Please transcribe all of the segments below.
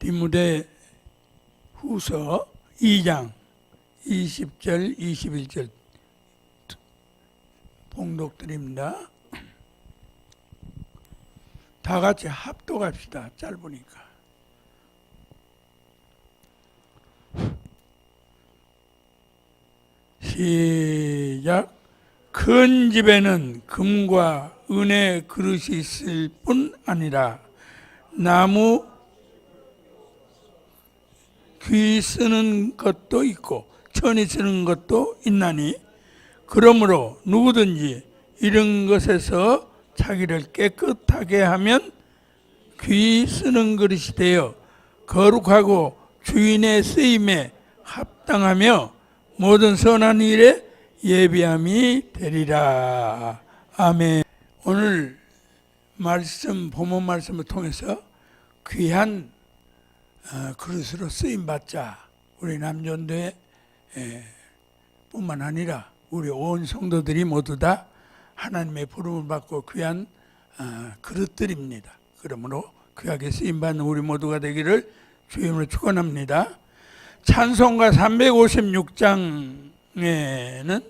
디모데 후서 2장 20절 21절 봉독드립니다. 다 같이 합독합시다. 짧으니까. 시작. 큰 집에는 금과 은의 그릇이 있을 뿐 아니라 나무 귀 쓰는 것도 있고 천이 쓰는 것도 있나니 그러므로 누구든지 이런 것에서 자기를 깨끗하게 하면 귀 쓰는 그릇이 되어 거룩하고 주인의 쓰임에 합당하며 모든 선한 일에 예비함이 되리라. 아멘. 오늘 말씀, 본문 말씀을 통해서 귀한 그릇으로 쓰임받자. 우리 남전도에 뿐만 아니라 우리 온 성도들이 모두 다 하나님의 부름을 받고 귀한 그릇들입니다. 그러므로 귀하게 쓰임받는 우리 모두가 되기를 주임으로 축원합니다. 찬송가 356장에는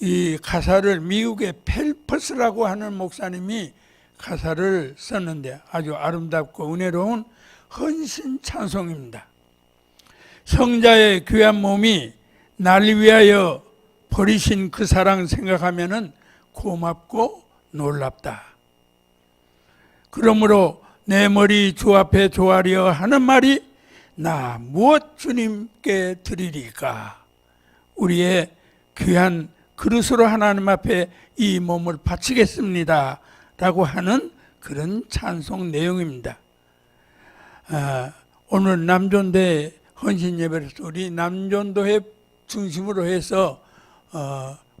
이 가사를 미국의 펠퍼스라고 하는 목사님이 가사를 썼는데 아주 아름답고 은혜로운 헌신 찬송입니다. 성자의 귀한 몸이 나를 위하여 버리신 그 사랑 생각하면은 고맙고 놀랍다. 그러므로 내 머리 주 앞에 조아려 하는 말이 나 무엇 주님께 드리리까. 우리의 귀한 그릇으로 하나님 앞에 이 몸을 바치겠습니다 라고 하는 그런 찬송 내용입니다. 오늘 남전도회 헌신 예배를 우리 남전도회 중심으로 해서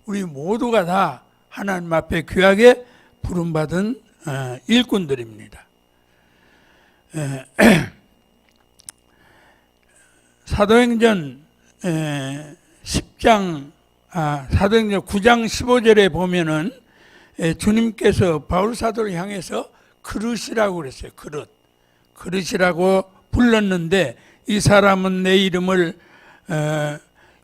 우리 모두가 다 하나님 앞에 귀하게 부름받은 일꾼들입니다. 사도행전 10장 사도행전 9장 15절에 보면은 주님께서 바울 사도를 향해서 그릇이라고 그랬어요. 그릇이라고 불렀는데 이 사람은 내 이름을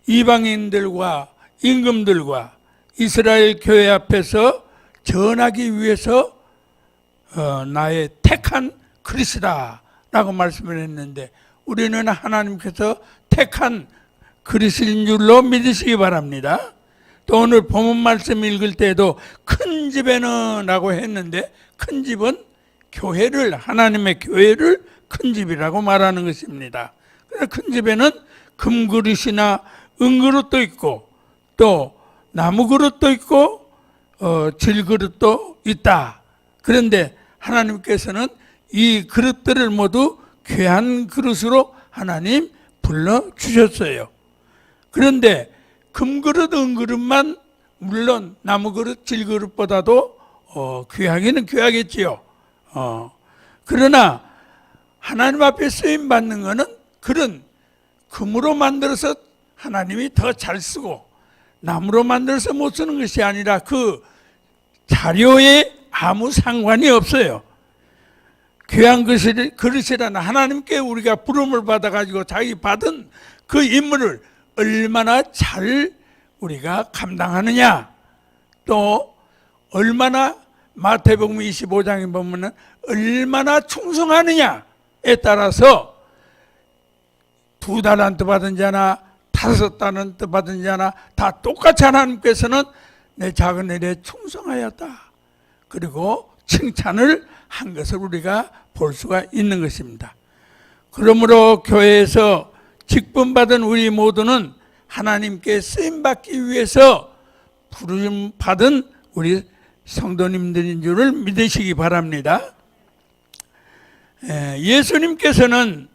이방인들과 임금들과 이스라엘 교회 앞에서 전하기 위해서 나의 택한 그릇이다 라고 말씀을 했는데 우리는 하나님께서 택한 그릇인 줄로 믿으시기 바랍니다. 또 오늘 본문 말씀 읽을 때도 큰 집에는 라고 했는데 큰 집은 교회를, 하나님의 교회를 큰 집이라고 말하는 것입니다. 그래서 큰 집에는 금그릇이나 은그릇도 있고 또 나무그릇도 있고 질그릇도 있다. 그런데 하나님께서는 이 그릇들을 모두 귀한 그릇으로 하나님 불러주셨어요. 그런데 금그릇, 은그릇만 물론 나무그릇, 질그릇보다도 귀하기는 귀하겠지요. 그러나 하나님 앞에 쓰임받는 것은 그런 금으로 만들어서 하나님이 더 잘 쓰고 나무로 만들어서 못 쓰는 것이 아니라 그 자료에 아무 상관이 없어요. 귀한 그릇이라는 하나님께 우리가 부름을 받아가지고 자기 받은 그 임무를 얼마나 잘 우리가 감당하느냐, 또 얼마나 마태복음 25장에 보면은 얼마나 충성하느냐에 따라서 2달란트 받은 자나 5달란트 받은 자나 다 똑같이 하나님께서는 내 작은 일에 충성하였다. 그리고 칭찬을 한 것을 우리가 볼 수가 있는 것입니다. 그러므로 교회에서 직분받은 우리 모두는 하나님께 쓰임받기 위해서 부름받은 우리 성도님들인 줄을 믿으시기 바랍니다. 예수님께서는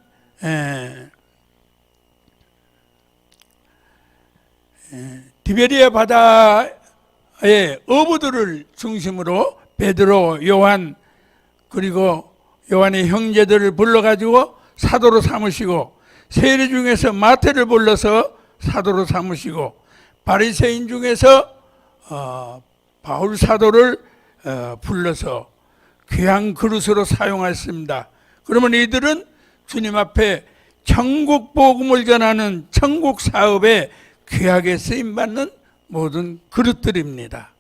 디베리아 바다의 어부들을 중심으로 베드로, 요한 그리고 요한의 형제들을 불러가지고 사도로 삼으시고 세리 중에서 마태를 불러서 사도로 삼으시고 바리새인 중에서 바울 사도를 불러서 귀한 그릇으로 사용하였습니다. 그러면 이들은 주님 앞에 천국 복음을 전하는 천국 사업에 귀하게 쓰임받는 모든 그릇들입니다.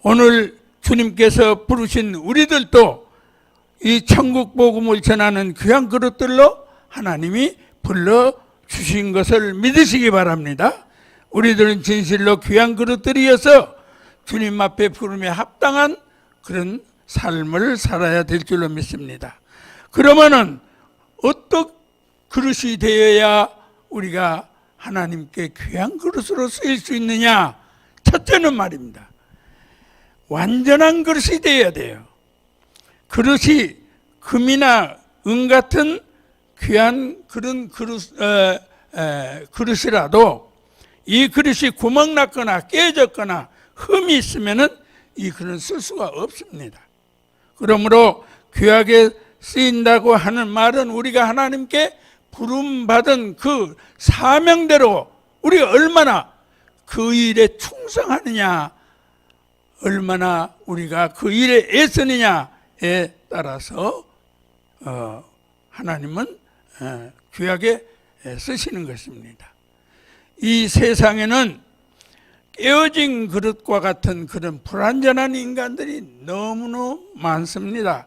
오늘 주님께서 부르신 우리들도 이 천국 복음을 전하는 귀한 그릇들로 하나님이 불러주신 것을 믿으시기 바랍니다. 우리들은 진실로 귀한 그릇들이어서 주님 앞에 부름에 합당한 그런 삶을 살아야 될 줄로 믿습니다. 그러면은 어떤 그릇이 되어야 우리가 하나님께 귀한 그릇으로 쓰일 수 있느냐? 첫째는 말입니다, 완전한 그릇이 되어야 돼요. 그릇이 금이나 은 같은 귀한 그런 그릇이라도 이 그릇이 구멍 났거나 깨졌거나 흠이 있으면은 이 그릇은 쓸 수가 없습니다. 그러므로 귀하게 쓰인다고 하는 말은 우리가 하나님께 부름받은 그 사명대로 우리가 얼마나 그 일에 충성하느냐, 얼마나 우리가 그 일에 애쓰느냐에 따라서 하나님은 귀하게 쓰시는 것입니다. 이 세상에는 깨어진 그릇과 같은 그런 불완전한 인간들이 너무너무 많습니다.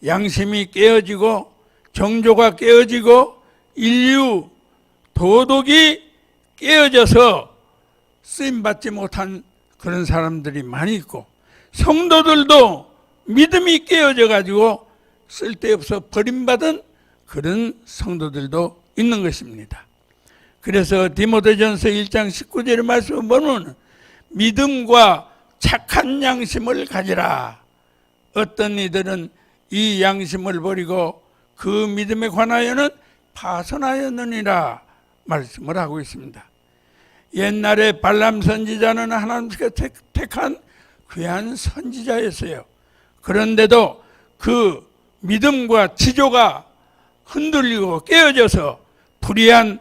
양심이 깨어지고 정조가 깨어지고 인류 도덕이 깨어져서 쓰임받지 못한 그런 사람들이 많이 있고, 성도들도 믿음이 깨어져 가지고 쓸데없어 버림받은 그런 성도들도 있는 것입니다. 그래서 디모데전서 1장 19절의 말씀을 보면 믿음과 착한 양심을 가지라. 어떤 이들은 이 양심을 버리고 그 믿음에 관하여는 파선하였느니라 말씀을 하고 있습니다. 옛날에 발람 선지자는 하나님께서 택한 귀한 선지자였어요. 그런데도 그 믿음과 지조가 흔들리고 깨어져서 불의한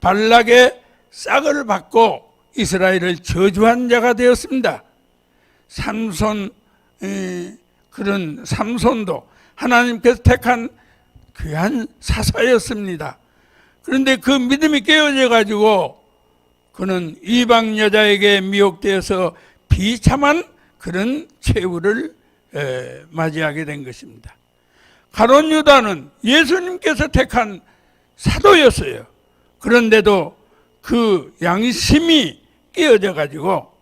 발락의 싹을 받고 이스라엘을 저주한 자가 되었습니다. 그런 삼손도 하나님께서 택한 귀한 사사였습니다. 그런데 그 믿음이 깨어져 가지고 그는 이방 여자에게 미혹되어서 비참한 그런 최후를 맞이하게 된 것입니다. 가룟 유다는 예수님께서 택한 사도였어요. 그런데도 그 양심이 깨어져 가지고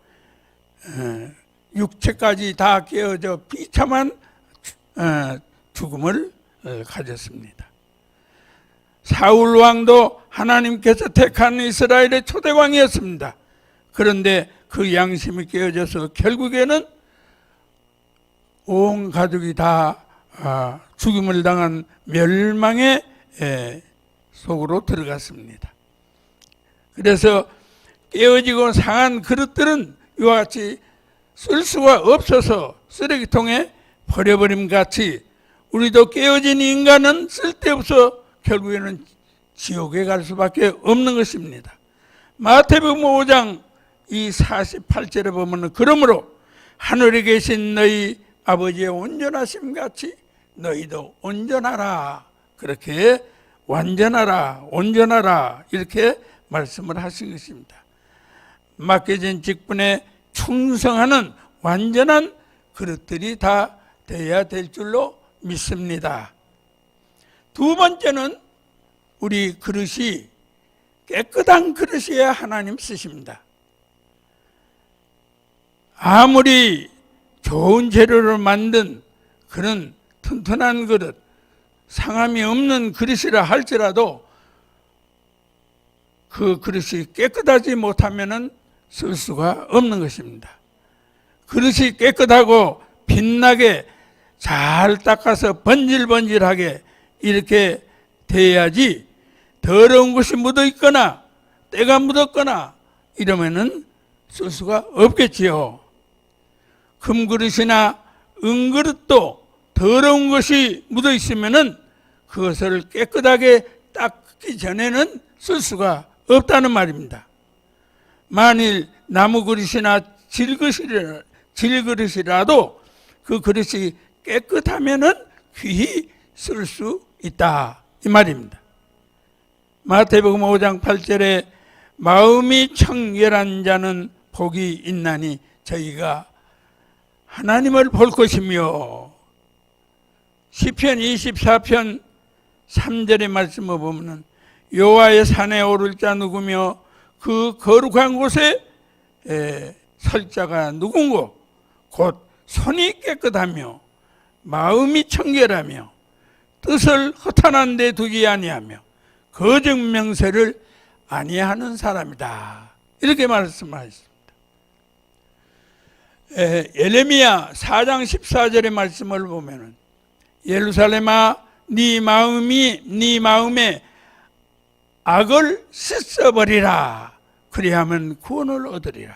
육체까지 다 깨어져 비참한 죽음을 가졌습니다. 사울 왕도 하나님께서 택한 이스라엘의 초대왕이었습니다. 그런데 그 양심이 깨어져서 결국에는 온 가족이 다 죽임을 당한 멸망의 속으로 들어갔습니다. 그래서 깨어지고 상한 그릇들은 이와 같이 쓸 수가 없어서 쓰레기통에 버려버림 같이 우리도 깨어진 인간은 쓸데없어 결국에는 지옥에 갈 수밖에 없는 것입니다. 마태복음 5장 이 48절에 보면 그러므로 하늘에 계신 너희 아버지의 온전하심 같이 너희도 온전하라, 그렇게 완전하라, 온전하라 이렇게 말씀을 하신 것입니다. 맡겨진 직분에 충성하는 완전한 그릇들이 다 되어야 될 줄로 믿습니다. 두 번째는 우리 그릇이 깨끗한 그릇이어야 하나님 쓰십니다. 아무리 좋은 재료를 만든 그런 튼튼한 그릇, 상함이 없는 그릇이라 할지라도 그 그릇이 깨끗하지 못하면 쓸 수가 없는 것입니다. 그릇이 깨끗하고 빛나게 잘 닦아서 번질번질하게 이렇게 돼야지, 더러운 것이 묻어 있거나 때가 묻었거나 이러면은 쓸 수가 없겠지요. 금그릇이나 은그릇도 더러운 것이 묻어 있으면은 그것을 깨끗하게 닦기 전에는 쓸 수가 없다는 말입니다. 만일 나무 그릇이나 질그릇이라도 그 그릇이 깨끗하면은 귀히 쓸 수 있다 이 말입니다. 마태복음 5장 8절에 마음이 청결한 자는 복이 있나니 저희가 하나님을 볼 것이며, 시편 24편 3절의 말씀을 보면 여호와의 산에 오를 자 누구며 그 거룩한 곳에 설 자가 누군고 곧 손이 깨끗하며 마음이 청결하며 뜻을 허탄한 데 두지 아니하며 거짓 명세를 아니하는 사람이다, 이렇게 말씀하셨습니다. 예레미야 4장 14절의 말씀을 보면은 예루살렘아 네 마음에 악을 씻어버리라, 그리하면 구원을 얻으리라.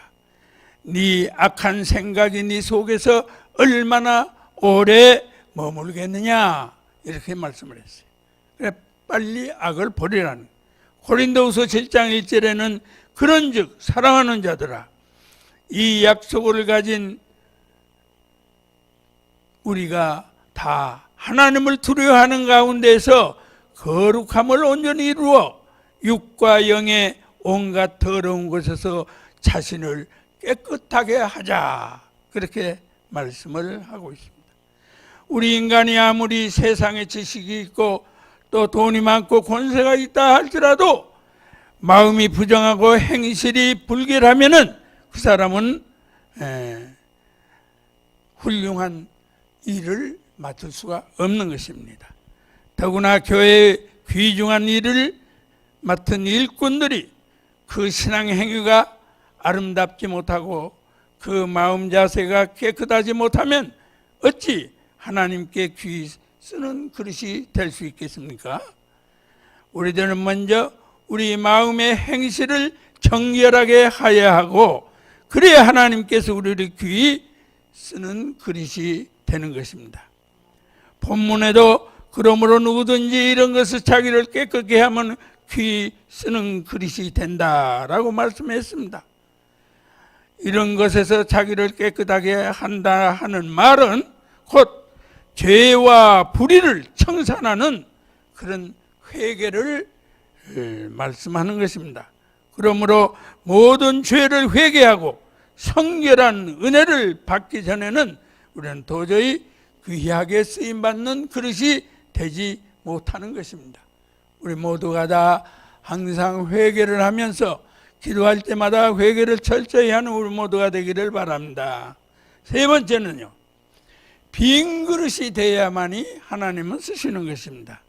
네 악한 생각이 네 속에서 얼마나 오래 머물겠느냐, 이렇게 말씀을 했어요. 그래 빨리 악을 버리라는. 고린도후서 7장 1절에는 그런즉 사랑하는 자들아 이 약속을 가진 우리가 다 하나님을 두려워하는 가운데서 거룩함을 온전히 이루어 육과 영의 온갖 더러운 것에서 자신을 깨끗하게 하자, 그렇게 말씀을 하고 있습니다. 우리 인간이 아무리 세상에 지식이 있고 또 돈이 많고 권세가 있다 할지라도 마음이 부정하고 행실이 불결하면은 그 사람은 훌륭한 일을 맡을 수가 없는 것입니다. 더구나 교회의 귀중한 일을 맡은 일꾼들이 그 신앙 행위가 아름답지 못하고 그 마음 자세가 깨끗하지 못하면 어찌 하나님께 귀 쓰는 그릇이 될 수 있겠습니까? 우리들은 먼저 우리 마음의 행실을 정결하게 하여야 하고 그래야 하나님께서 우리를 귀 쓰는 그릇이 되는 것입니다. 본문에도 그러므로 누구든지 이런 것을 자기를 깨끗게 하면 귀 쓰는 그릇이 된다라고 말씀했습니다. 이런 것에서 자기를 깨끗하게 한다 하는 말은 곧 죄와 불의를 청산하는 그런 회개를 말씀하는 것입니다. 그러므로 모든 죄를 회개하고 성결한 은혜를 받기 전에는 우리는 도저히 귀하게 쓰임받는 그릇이 되지 못하는 것입니다. 우리 모두가 다 항상 회개를 하면서 기도할 때마다 회개를 철저히 하는 우리 모두가 되기를 바랍니다. 세 번째는요, 빈 그릇이 되어야만이 하나님은 쓰시는 것입니다.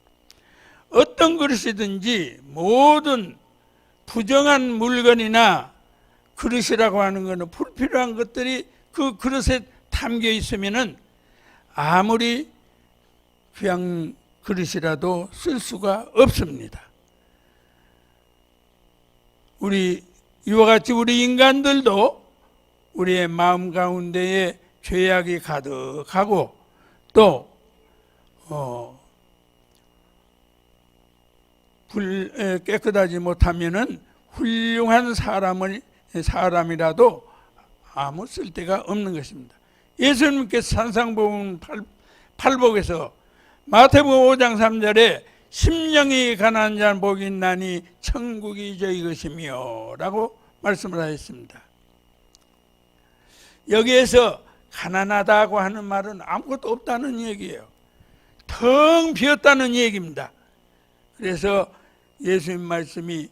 어떤 그릇이든지 모든 부정한 물건이나 그릇이라고 하는 것은 불필요한 것들이 그 그릇에 담겨 있으면은 아무리 귀한 그릇이라도 쓸 수가 없습니다. 이와 같이 우리 인간들도 우리의 마음 가운데에 죄악이 가득하고 또 깨끗하지 못하면은 훌륭한 사람이라도 아무 쓸데가 없는 것입니다. 예수님께서 산상복음 8복에서 마태복음 5장 3절에 심령이 가난한 자는 복이 있나니 천국이 저희 것이며 라고 말씀을 하셨습니다. 여기에서 가난하다고 하는 말은 아무것도 없다는 얘기예요. 텅 비었다는 얘기입니다. 그래서 예수님 말씀이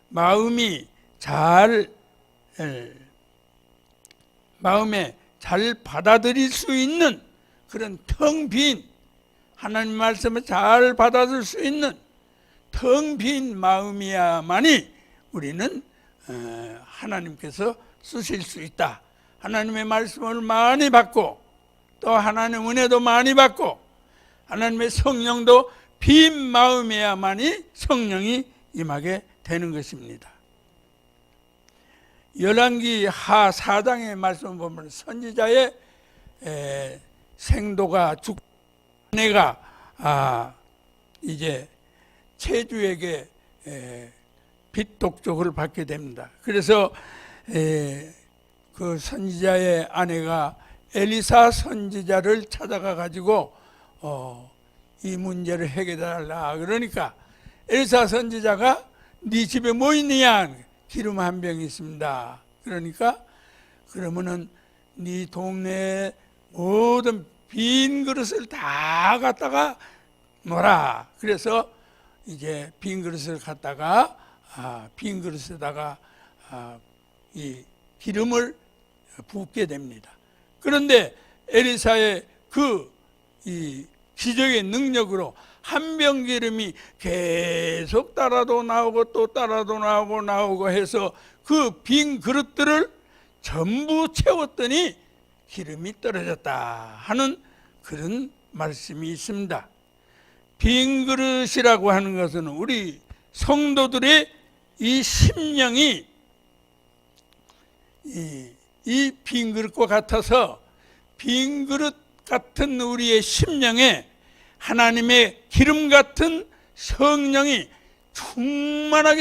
마음에 잘 받아들일 수 있는 그런 텅 빈, 하나님 말씀을 잘 받아들일 수 있는 텅 빈 마음이야만이 우리는 하나님께서 쓰실 수 있다. 하나님의 말씀을 많이 받고 또 하나님의 은혜도 많이 받고 하나님의 성령도 빈 마음이야만이 성령이 임하게 되는 것입니다. 열왕기 하 4장의 말씀을 보면 선지자의 생도가 죽고 아내가 이제 체주에게 빚독촉을 받게 됩니다. 그래서 그 선지자의 아내가 엘리사 선지자를 찾아가 가지고 이 문제를 해결해 달라. 그러니까 엘사 선지자가 네 집에 뭐 있느냐? 기름 한 병 있습니다. 그러니까 그러면은 네 동네에 모든 빈 그릇을 다 갖다가 놓아라. 그래서 이제 빈 그릇을 갖다가 빈 그릇에다가 이 기름을 붓게 됩니다. 그런데 에리사의 이 기적의 능력으로 한 병 기름이 계속 따라도 나오고 또 따라도 나오고 해서 그 빈 그릇들을 전부 채웠더니 기름이 떨어졌다 하는 그런 말씀이 있습니다. 빈 그릇이라고 하는 것은 우리 성도들의 이 심령이 이 빈 그릇과 같아서 빈 그릇 같은 우리의 심령에 하나님의 기름 같은 성령이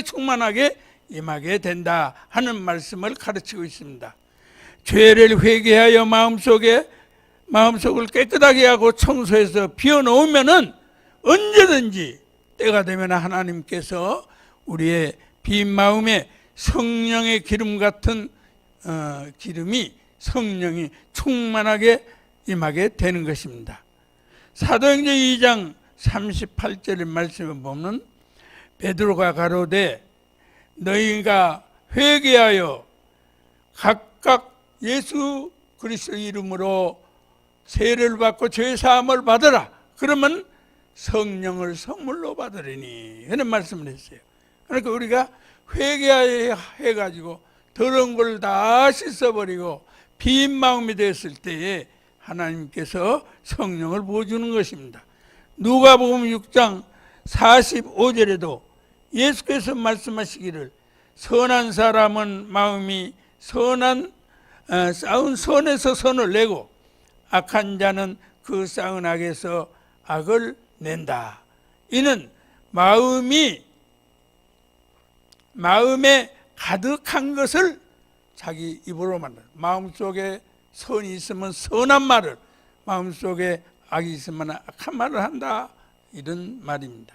충만하게 임하게 된다 하는 말씀을 가르치고 있습니다. 죄를 회개하여 마음속을 깨끗하게 하고 청소해서 비워놓으면은 언제든지 때가 되면 하나님께서 우리의 빈 마음에 성령의 기름 같은 기름이 성령이 충만하게 임하게 되는 것입니다. 사도행전 2장 38절의 말씀을 보면 베드로가 가로되 너희가 회개하여 각각 예수 그리스도 이름으로 세례를 받고 죄 사함을 받으라. 그러면 성령을 선물로 받으리니 하는 말씀을 했어요. 그러니까 우리가 회개해가지고 더러운 걸 다 씻어버리고 빈 마음이 됐을 때에 하나님께서 성령을 부어주는 것입니다. 누가복음 6장 45절에도 예수께서 말씀하시기를 선한 사람은 마음이 쌓은 선에서 선을 내고 악한 자는 그 쌓은 악에서 악을 낸다. 이는 마음에 가득한 것을 자기 입으로 말한다. 마음속에 선이 있으면 선한 말을, 마음속에 악이 있으면 악한 말을 한다. 이런 말입니다.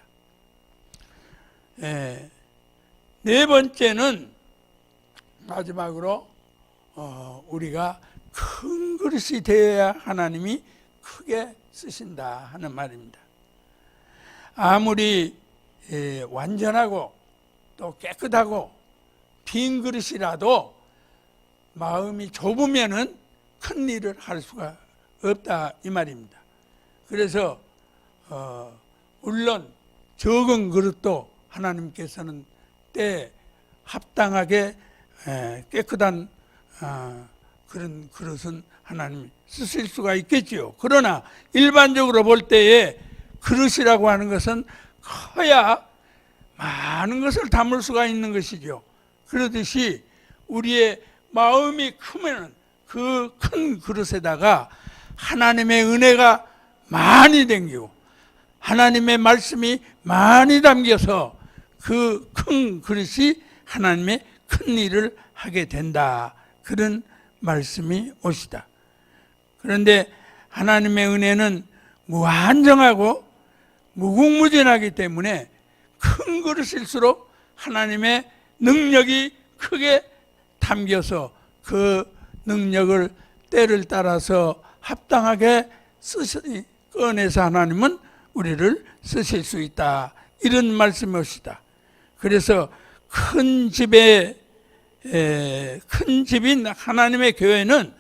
네 번째는 마지막으로 우리가 큰 그릇이 되어야 하나님이 크게 쓰신다 하는 말입니다. 아무리 완전하고 또 깨끗하고 빈 그릇이라도 마음이 좁으면은 큰 일을 할 수가 없다 이 말입니다. 그래서 물론 적은 그릇도 하나님께서는 때에 합당하게 깨끗한 그런 그릇은 하나님이 쓰실 수가 있겠지요. 그러나 일반적으로 볼 때에 그릇이라고 하는 것은 커야 많은 것을 담을 수가 있는 것이죠. 그러듯이 우리의 마음이 크면 그 큰 그릇에다가 하나님의 은혜가 많이 담기고 하나님의 말씀이 많이 담겨서 그 큰 그릇이 하나님의 큰 일을 하게 된다. 그런 말씀이 오시다. 그런데 하나님의 은혜는 무한정하고 무궁무진하기 때문에 큰 그릇일수록 하나님의 능력이 크게 담겨서 그 능력을 때를 따라서 합당하게 꺼내서 하나님은 우리를 쓰실 수 있다. 이런 말씀이 오시다. 그래서 큰 집인 하나님의 교회는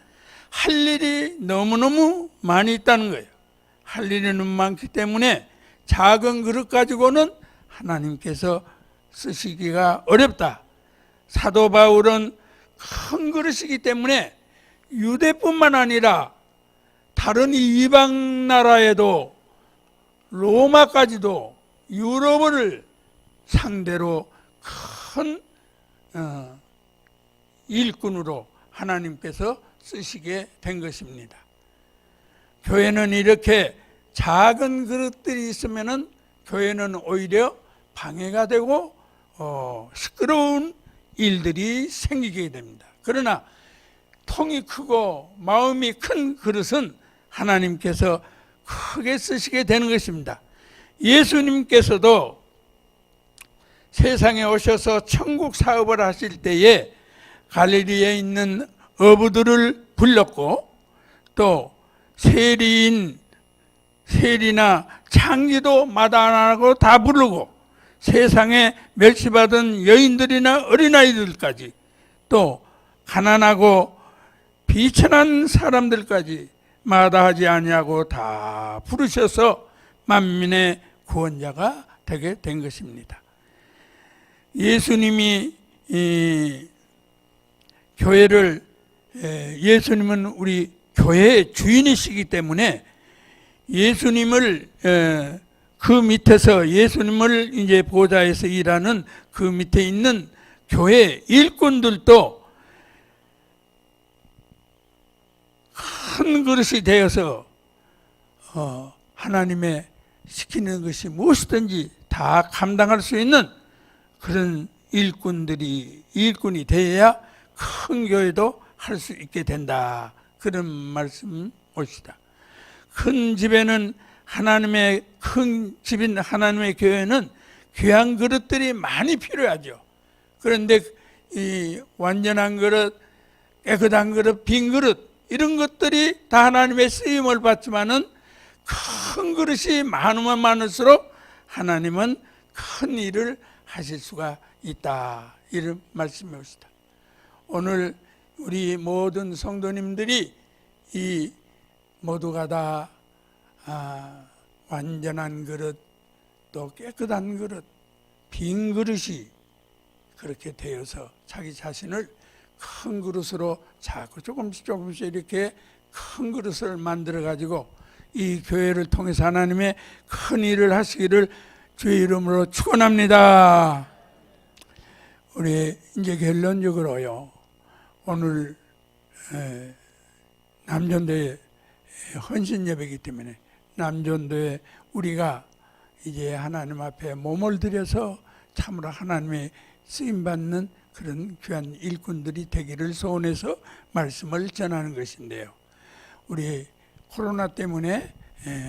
할 일이 너무너무 많이 있다는 거예요. 할 일이 너무 많기 때문에 작은 그릇 가지고는 하나님께서 쓰시기가 어렵다. 사도 바울은 큰 그릇이기 때문에 유대뿐만 아니라 다른 이방 나라에도 로마까지도 유럽을 상대로 큰 일꾼으로 하나님께서 쓰시게 된 것입니다. 교회는 이렇게 작은 그릇들이 있으면은 교회는 오히려 방해가 되고 시끄러운 일들이 생기게 됩니다. 그러나 통이 크고 마음이 큰 그릇은 하나님께서 크게 쓰시게 되는 것입니다. 예수님께서도 세상에 오셔서 천국 사업을 하실 때에 갈릴리에 있는 어부들을 불렀고, 또 세리나 창기도 마다하고 다 부르고, 세상에 멸시받은 여인들이나 어린아이들까지, 또 가난하고 비천한 사람들까지 마다하지 아니하고 다 부르셔서 만민의 구원자가 되게 된 것입니다. 예수님이 교회를, 예수님은 우리 교회의 주인이시기 때문에 예수님을 그 밑에서, 예수님을 이제 보좌에서 일하는 그 밑에 있는 교회 일꾼들도 큰 그릇이 되어서 하나님의 시키는 것이 무엇이든지 다 감당할 수 있는 그런 일꾼이 되어야 큰 교회도 할 수 있게 된다. 그런 말씀 옳시다. 큰 집에는, 큰 집인 하나님의 교회는 귀한 그릇들이 많이 필요하죠. 그런데 이 완전한 그릇, 깨끗한 그릇, 빈 그릇, 이런 것들이 다 하나님의 쓰임을 받지만은 큰 그릇이 많으면 많을수록 하나님은 큰 일을 하실 수가 있다. 이런 말씀이옵니다. 오늘 우리 모든 성도님들이 이 모두가 다 완전한 그릇, 또 깨끗한 그릇, 빈 그릇이 그렇게 되어서 자기 자신을 큰 그릇으로 자꾸 조금씩 이렇게 큰 그릇을 만들어 가지고 이 교회를 통해서 하나님의 큰 일을 하시기를 주의 이름으로 축원합니다. 우리 이제 결론적으로요, 오늘 남전도의 헌신 예배이기 때문에 남전도에 우리가 이제 하나님 앞에 몸을 들여서 참으로 하나님의 쓰임받는 그런 귀한 일꾼들이 되기를 소원해서 말씀을 전하는 것인데요, 우리 코로나 때문에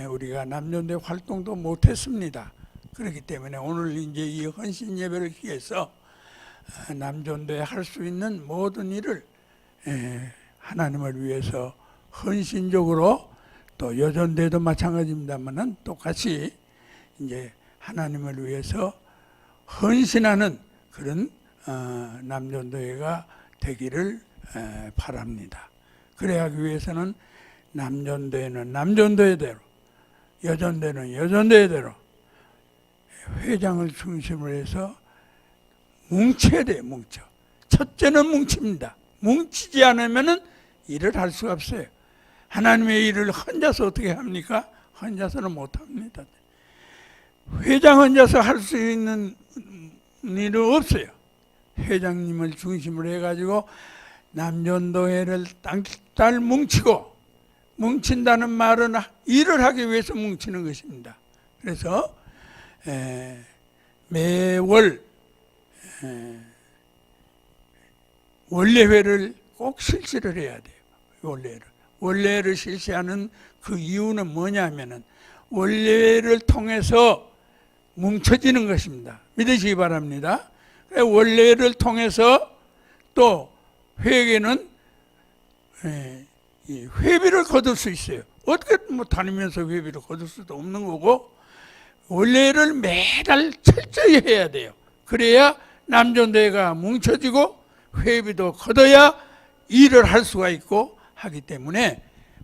우리가 남전도의 활동도 못했습니다. 그렇기 때문에 오늘 이제 이 헌신 예배를 위해서 남전도에 할 수 있는 모든 일을 하나님을 위해서 헌신적으로, 또 여전도에도 마찬가지입니다만은 똑같이 이제 하나님을 위해서 헌신하는 그런 남전도회가 되기를 바랍니다. 그래야 하기 위해서는 남전도회는 남전도회대로, 여전도회는 여전도회대로 회장을 중심으로 해서 뭉쳐야 돼요. 뭉쳐. 첫째는 뭉칩니다. 뭉치지 않으면 일을 할 수가 없어요. 하나님의 일을 혼자서 어떻게 합니까? 혼자서는 못합니다. 회장 혼자서 할 수 있는 일은 없어요. 회장님을 중심으로 해가지고 남전도회를 딸 뭉치고, 뭉친다는 말은 일을 하기 위해서 뭉치는 것입니다. 그래서 매월 원례회를 꼭 실시를 해야 돼요. 원례회를 실시하는 그 이유는 뭐냐면은 원례회를 통해서 뭉쳐지는 것입니다. 믿으시기 바랍니다. 원례회를 통해서 또 회계는 회비를 거둘 수 있어요. 어떻게 뭐 다니면서 회비를 거둘 수도 없는 거고, 원례회를 매달 철저히 해야 돼요. 그래야 남전도회가 뭉쳐지고 회비도 거둬야 일을 할 수가 있고 하기 때문에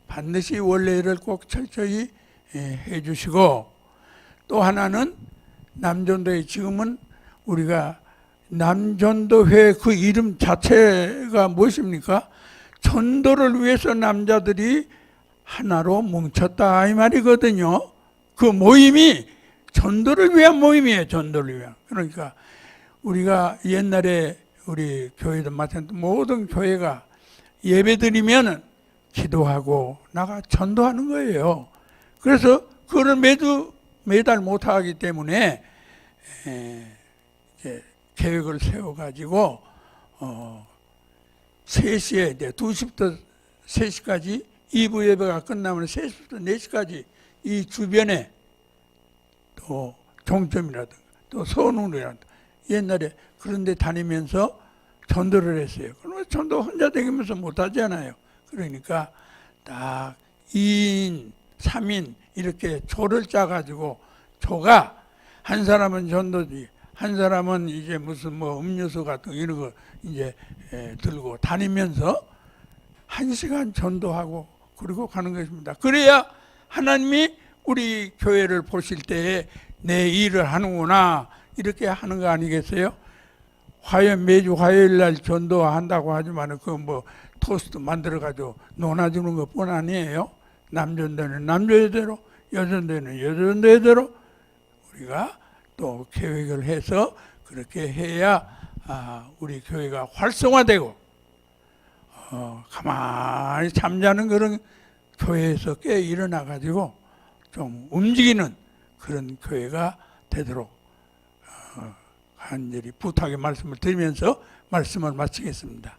반드시 원례회를 꼭 철저히 해주시고, 또 하나는 남전도회, 지금은 우리가 남전도회 그 이름 자체가 무엇입니까? 전도를 위해서 남자들이 하나로 뭉쳤다 이 말이거든요. 그 모임이 전도를 위한 모임이에요. 전도를 위한. 그러니까 우리가 옛날에 우리 교회도 마찬가지로 모든 교회가 예배드리면 기도하고 나가 전도하는 거예요. 그래서 그걸 매달 못하기 때문에 이제 계획을 세워가지고 3시에 이제 2시부터 3시까지 2부 예배가 끝나면 3시부터 4시까지 이 주변에 또 종점이라든가 또 선운이라든가 옛날에 그런 데 다니면서 전도를 했어요. 그러면 전도 혼자 다니면서 못하잖아요. 그러니까 딱 2인, 3인 이렇게 조를 짜가지고 조가 한 사람은 전도지, 한 사람은 이제 무슨 뭐 음료수 같은 이런 거 이제 들고 다니면서 1시간 전도하고 그리고 가는 것입니다. 그래야 하나님이 우리 교회를 보실 때에 내 일을 하는구나 이렇게 하는 거 아니겠어요? 매주 화요일 날 전도한다고 하지만 그 뭐 토스트 만들어 가지고 논아주는 것뿐 아니에요. 남전도는 남전대로, 여전도는 여전대로 우리가 또 계획을 해서 그렇게 해야 우리 교회가 활성화되고 가만히 잠자는 그런 교회에서 깨 일어나 가지고 좀 움직이는 그런 교회가 되도록 간절히 부탁의 말씀을 드리면서 말씀을 마치겠습니다.